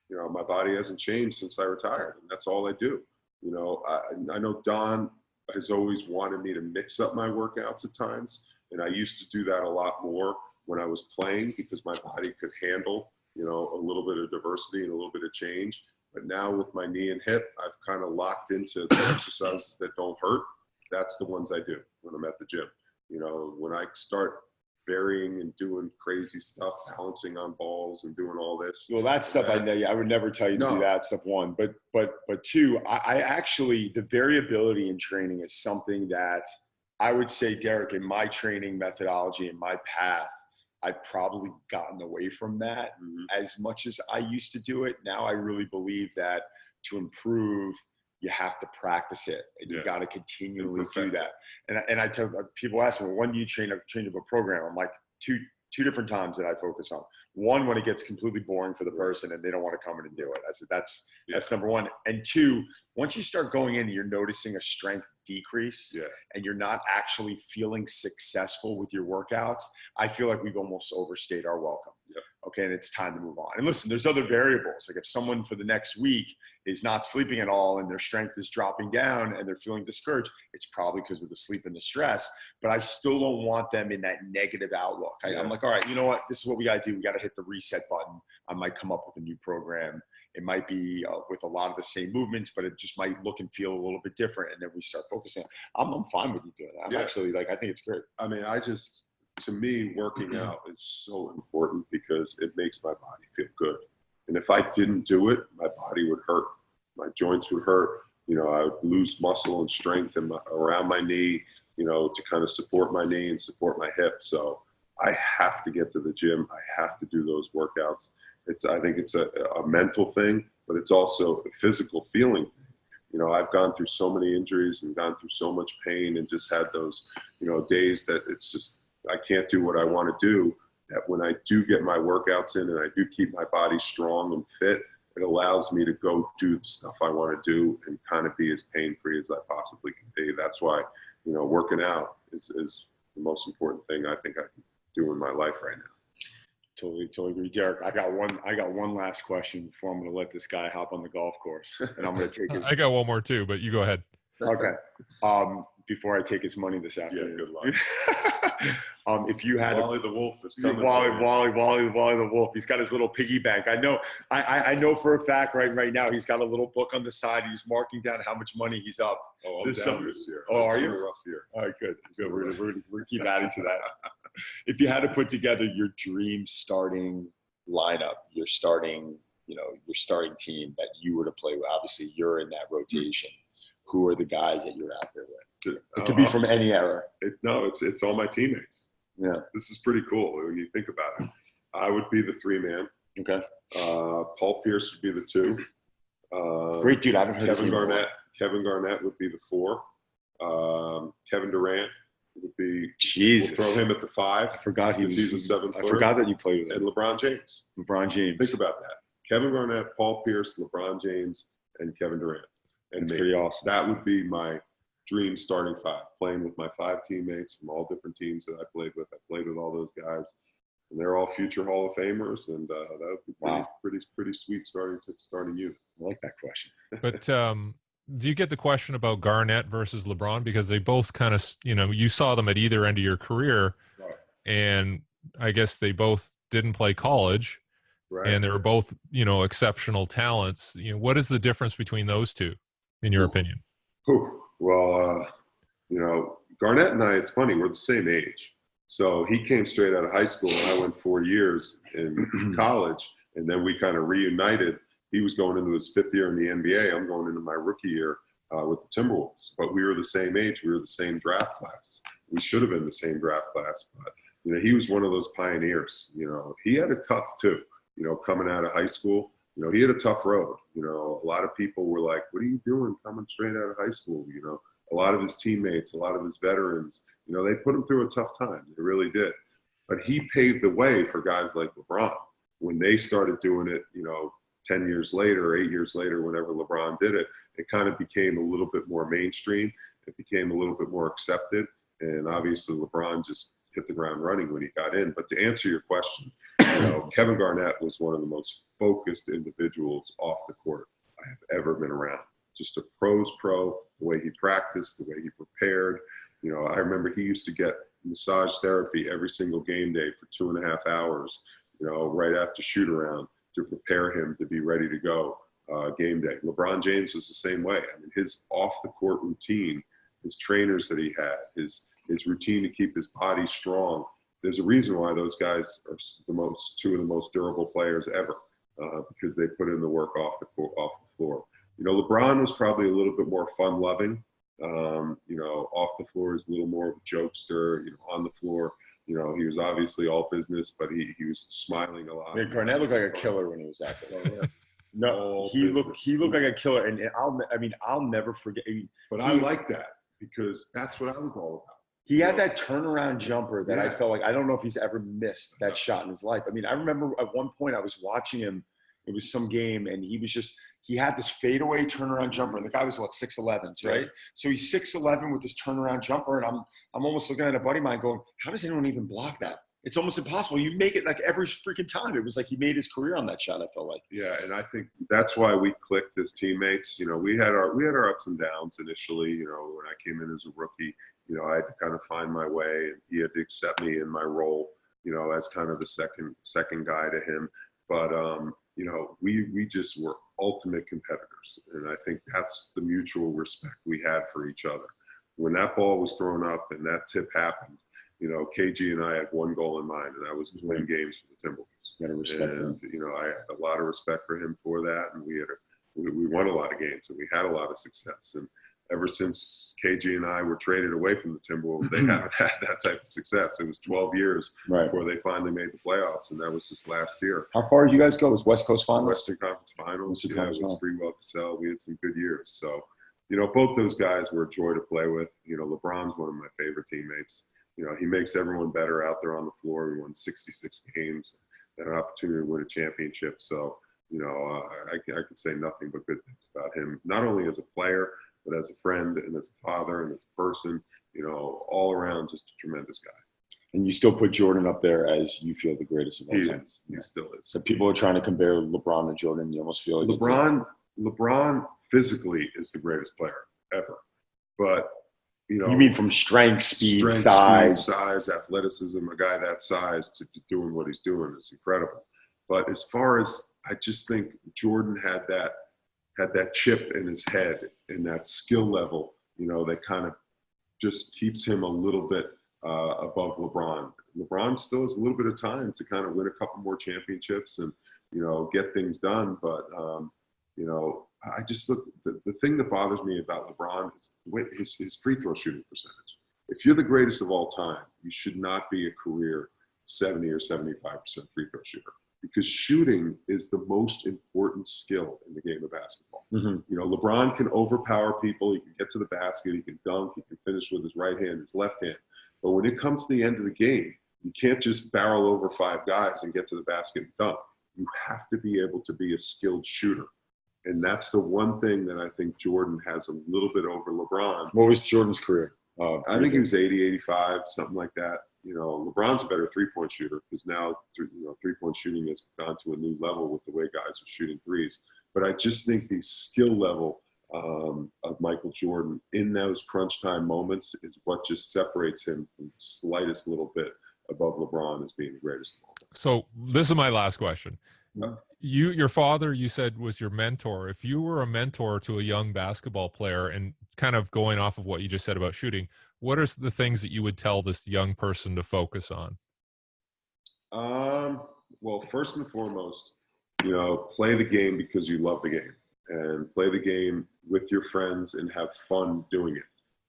You know, my body hasn't changed since I retired, and that's all I do. You know, I know Don has always wanted me to mix up my workouts at times, and I used to do that a lot more when I was playing because my body could handle, you know, a little bit of diversity and a little bit of change. But now with my knee and hip, I've kind of locked into the exercises that don't hurt. That's the ones I do when I'm at the gym. You know, when I start varying and doing crazy stuff, balancing on balls and doing all this.
Well, that stuff I know. I would never tell you to do that stuff. 1, but 2, I actually, the variability in training is something that I would say, Derek, in my training methodology and my path, I've probably gotten away from that as much as I used to do it. Now I really believe that to improve, you have to practice it, and you got to continually do that. And I tell people, ask me, when do you train up a program? I'm like, two different times that I focus on. One, when it gets completely boring for the person and they don't want to come in and do it. I said, that's number one. And two, once you start going in, you're noticing a strength decrease and you're not actually feeling successful with your workouts. I feel like we've almost overstayed our welcome. Okay. And it's time to move on. And listen, there's other variables. Like if someone for the next week is not sleeping at all and their strength is dropping down and they're feeling discouraged, it's probably because of the sleep and the stress, but I still don't want them in that negative outlook. I'm like, all right, you know what? This is what we got to do. We got to hit the reset button. I might come up with a new program. It might be with a lot of the same movements, but it just might look and feel a little bit different. And then we start focusing. I'm fine with you doing that. I'm actually I think it's great.
I mean, to me, working out is so important because it makes my body feel good. And if I didn't do it, my body would hurt. My joints would hurt. I would lose muscle and strength around my knee, to kind of support my knee and support my hip. So I have to get to the gym. I have to do those workouts. I think it's a mental thing, but it's also a physical feeling thing. I've gone through so many injuries and gone through so much pain and just had those, days that it's just, I can't do what I want to do. That when I do get my workouts in and I do keep my body strong and fit, it allows me to go do the stuff I want to do and kind of be as pain-free as I possibly can be. That's why, working out is the most important thing I think I can do in my life right now.
Totally agree. Derek, I got one last question before I'm going to let this guy hop on the golf course. And I'm going to take his
I got one more too, but you go ahead.
Okay. Before I take his money this afternoon.
Yeah, good luck.
If you had
Wally the Wolf is coming.
Wally the Wolf. He's got his little piggy bank. I know for a fact right now he's got a little book on the side. He's marking down how much money he's up.
Oh, I'm down this year.
Oh, are you?
It's been a rough year.
All right, good. We're gonna keep adding to that. If you had to put together your dream starting lineup, your starting team that you were to play with, obviously you're in that rotation. Who are the guys that you're out there with? It could be from any era.
It's all my teammates.
Yeah.
This is pretty cool when you think about it. I would be the 3-man.
Okay.
Paul Pierce would be the 2.
Great dude. I haven't heard
Kevin Garnett. Kevin Garnett would be the 4. Kevin Durant would be.
Jesus.
We'll throw him at the 5.
I forgot
he's a 7 footer.
I forgot that you played with him.
And LeBron James.
Think
about that. Kevin Garnett, Paul Pierce, LeBron James, and Kevin Durant. And
that's pretty awesome.
That would be my dream starting 5, playing with my 5 teammates from all different teams that I played with. I played with all those guys, and they're all future Hall of Famers, and that would be pretty sweet starting unit.
I like that question.
But do you get the question about Garnett versus LeBron? Because they both kind of, you saw them at either end of your career,
right.
And I guess they both didn't play college,
right.
And they were both, exceptional talents. What is the difference between those two, in your opinion?
Well, Garnett and I, it's funny, we're the same age. So he came straight out of high school, and I went 4 years in college, and then we kind of reunited. He was going into his 5th year in the NBA. I'm going into my rookie year with the Timberwolves. But we were the same age. We were the same draft class. We should have been the same draft class. But, he was one of those pioneers. He had it tough too, coming out of high school. He had a tough road. A lot of people were like, what are you doing coming straight out of high school? A lot of his teammates, a lot of his veterans, they put him through a tough time. They really did. But he paved the way for guys like LeBron. When they started doing it, 10 years later, 8 years later, whenever LeBron did it, it kind of became a little bit more mainstream. It became a little bit more accepted. And obviously LeBron just hit the ground running when he got in. But to answer your question, Kevin Garnett was one of the most focused individuals off the court I have ever been around. Just a pro's pro, the way he practiced, the way he prepared. I remember he used to get massage therapy every single game day for 2.5 hours, right after shoot around to prepare him to be ready to go game day. LeBron James was the same way. I mean, his off-the-court routine, his trainers that he had, his routine to keep his body strong. There's a reason why those guys are two of the most durable players ever, because they put in the work off the floor. LeBron was probably a little bit more fun-loving. Off the floor is a little more of a jokester. On the floor, he was obviously all business, but he was smiling a lot.
Yeah, Garnett looked like a killer when he was out there. No, he looked like a killer, and I'll never forget.
But I like that because that's what I was all about.
He had that turnaround jumper that I
Yeah.
felt like, I don't know if he's ever missed that shot in his life. I mean, I remember at one point I was watching him. It was some game, and he had this fadeaway turnaround jumper, and the guy was 6'11", right? So he's 6'11" with this turnaround jumper, and I'm almost looking at a buddy of mine going, how does anyone even block that? It's almost impossible. You make it like every freaking time. It was like he made his career on that shot, I felt like.
Yeah, and I think that's why we clicked as teammates. You know, we had our ups and downs initially. You know, when I came in as a rookie, you know, I had to kind of find my way, and he had to accept me in my role, you know, as kind of the second guy to him. But you know, we just were ultimate competitors, and I think that's the mutual respect we had for each other. When that ball was thrown up and that tip happened, you know, KG and I had one goal in mind, and that was to win games for the Timberwolves.
Gotta respect him.
You know, I had a lot of respect for him for that, and we won a lot of games, and we had a lot of success. And ever since KG and I were traded away from the Timberwolves, they haven't had that type of success. It was 12 years before they finally made the playoffs, and that was just last year.
How far did you guys go? Was West Coast Finals?
Western Conference Finals. With Sprewell Cassell. We had some good years. So, you know, both those guys were a joy to play with. You know, LeBron's one of my favorite teammates. You know, he makes everyone better out there on the floor. We won 66 games, had an opportunity to win a championship. So, you know, I could say nothing but good things about him, not only as a player, but as a friend and as a father and as a person. You know, all around just a tremendous guy.
And you still put Jordan up there as you feel the greatest of all time.
He still is.
So people are trying to compare LeBron and Jordan. You almost feel like
LeBron physically is the greatest player ever. But, you know,
you mean from strength, speed, size,
athleticism, a guy that size to doing what he's doing is incredible. But as far as, I just think Jordan had that chip in his head and that skill level, you know, that kind of just keeps him a little bit above LeBron. LeBron still has a little bit of time to kind of win a couple more championships and, you know, get things done. But, you know, I just look, the thing that bothers me about LeBron is his free throw shooting percentage. If you're the greatest of all time, you should not be a career 70 or 75% free throw shooter, because shooting is the most important skill in the game of basketball. You know, LeBron can overpower people. He can get to the basket. He can dunk. He can finish with his right hand, his left hand. But when it comes to the end of the game, you can't just barrel over 5 guys and get to the basket and dunk. You have to be able to be a skilled shooter. And that's the one thing that I think Jordan has a little bit over LeBron.
What was Jordan's career?
I think he was 80, 85, something like that. You know, LeBron's a better three-point shooter because now, you know, three-point shooting has gone to a new level with the way guys are shooting threes. But I just think the skill level of Michael Jordan in those crunch time moments is what just separates him from the slightest little bit above LeBron as being the greatest of all time.
So this is my last question. Your father, you said, was your mentor. If you were a mentor to a young basketball player, and kind of going off of what you just said about shooting, what are the things that you would tell this young person to focus on?
Well, first and foremost, you know, play the game because you love the game, and play the game with your friends and have fun doing it.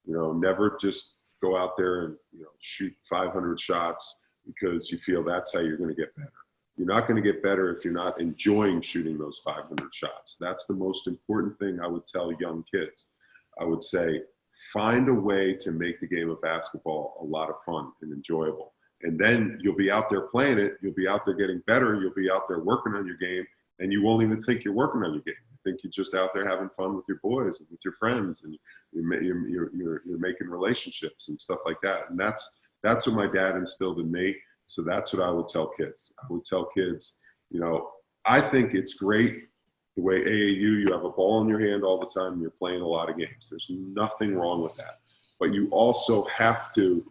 You know, never just go out there and, you know, shoot 500 shots because you feel that's how you're going to get better. You're not going to get better if you're not enjoying shooting those 500 shots. That's the most important thing I would tell young kids. I would say, find a way to make the game of basketball a lot of fun and enjoyable. And then you'll be out there playing it. You'll be out there getting better. You'll be out there working on your game. And you won't even think you're working on your game. You think you're just out there having fun with your boys and with your friends. And you're making relationships and stuff like that. And that's what my dad instilled in me. So that's what I would tell kids. I would tell kids, you know, I think it's great the way AAU, you have a ball in your hand all the time and you're playing a lot of games. There's nothing wrong with that. But you also have to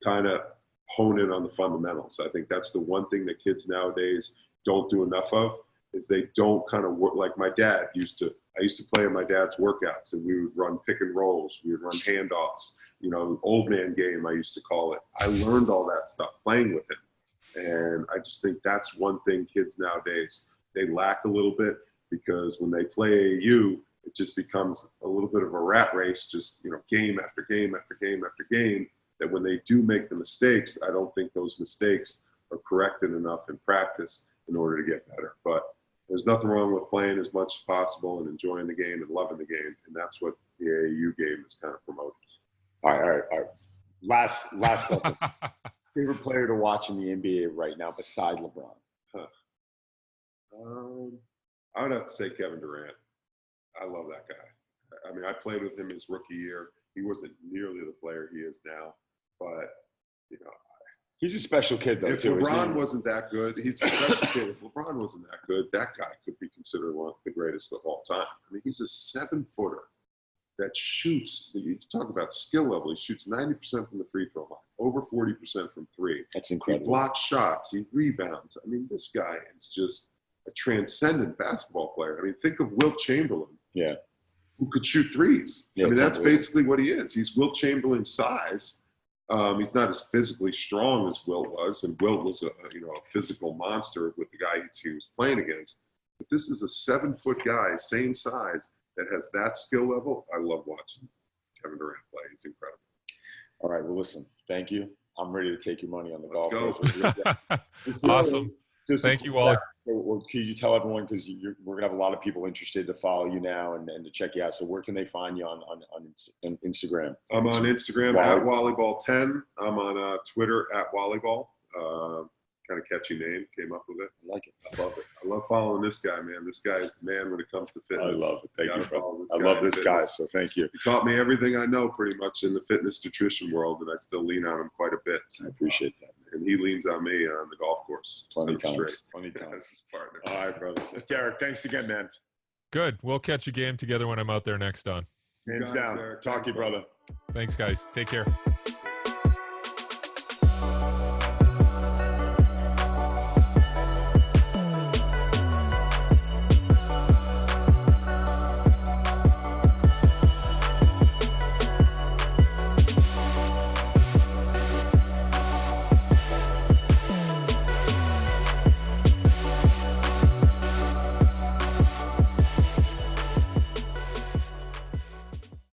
kind of hone in on the fundamentals. I think that's the one thing that kids nowadays don't do enough of, is they don't kind of work like my dad used to. I used to play in my dad's workouts, and we would run pick and rolls. We would run handoffs. You know, old man game, I used to call it. I learned all that stuff playing with him. And I just think that's one thing kids nowadays, they lack a little bit, because when they play AAU, it just becomes a little bit of a rat race, just, you know, game after game after game after game, that when they do make the mistakes, I don't think those mistakes are corrected enough in practice in order to get better. But there's nothing wrong with playing as much as possible and enjoying the game and loving the game. And that's what the AAU game is kind of promoting.
All right. Last question. Favorite player to watch in the NBA right now beside LeBron?
I would have to say Kevin Durant. I love that guy. I mean, I played with him his rookie year. He wasn't nearly the player he is now, but
he's a special kid, though.
If LeBron wasn't that good, he's a special kid. If LeBron wasn't that good, that guy could be considered one of the greatest of all time. I mean, he's a 7-footer that shoots. You talk about skill level. He shoots 90% from the free throw line, over 40% from three.
That's incredible.
He blocks shots. He rebounds. I mean, this guy is just a transcendent basketball player. I mean, think of Wilt Chamberlain.
Yeah.
Who could shoot threes.
Yeah,
I mean, that's basically what he is. He's Wilt Chamberlain's size. He's not as physically strong as Wilt was, and Wilt was a physical monster with the guy he was playing against. But this is a 7-foot guy, same size, that has that skill level. I love watching Kevin Durant play. He's incredible.
All right. Well, listen, thank you. I'm ready to take your money on the golf course.
Awesome. Thank you, Wally.
So, can you tell everyone, because we're going to have a lot of people interested to follow you now and to check you out. So where can they find you on Instagram?
I'm on Instagram at Wallyball10. I'm on Twitter at Wallyball. Kind of catchy name. Came up with it.
I like it.
I love it. I love following this guy, man. This guy is the man when it comes to fitness.
I love it. Thank you, bro. I love this guy, so thank you.
He taught me everything I know pretty much in the fitness nutrition world, and I still lean on him quite a bit.
I appreciate that.
And he leans on me on the golf course.
Plenty times.
That's his partner.
All right, brother. Derek, thanks again, man.
Good. We'll catch a game together when I'm out there next on.
Hands down.
Derek.
Talk to you, brother.
Thanks, guys. Take care.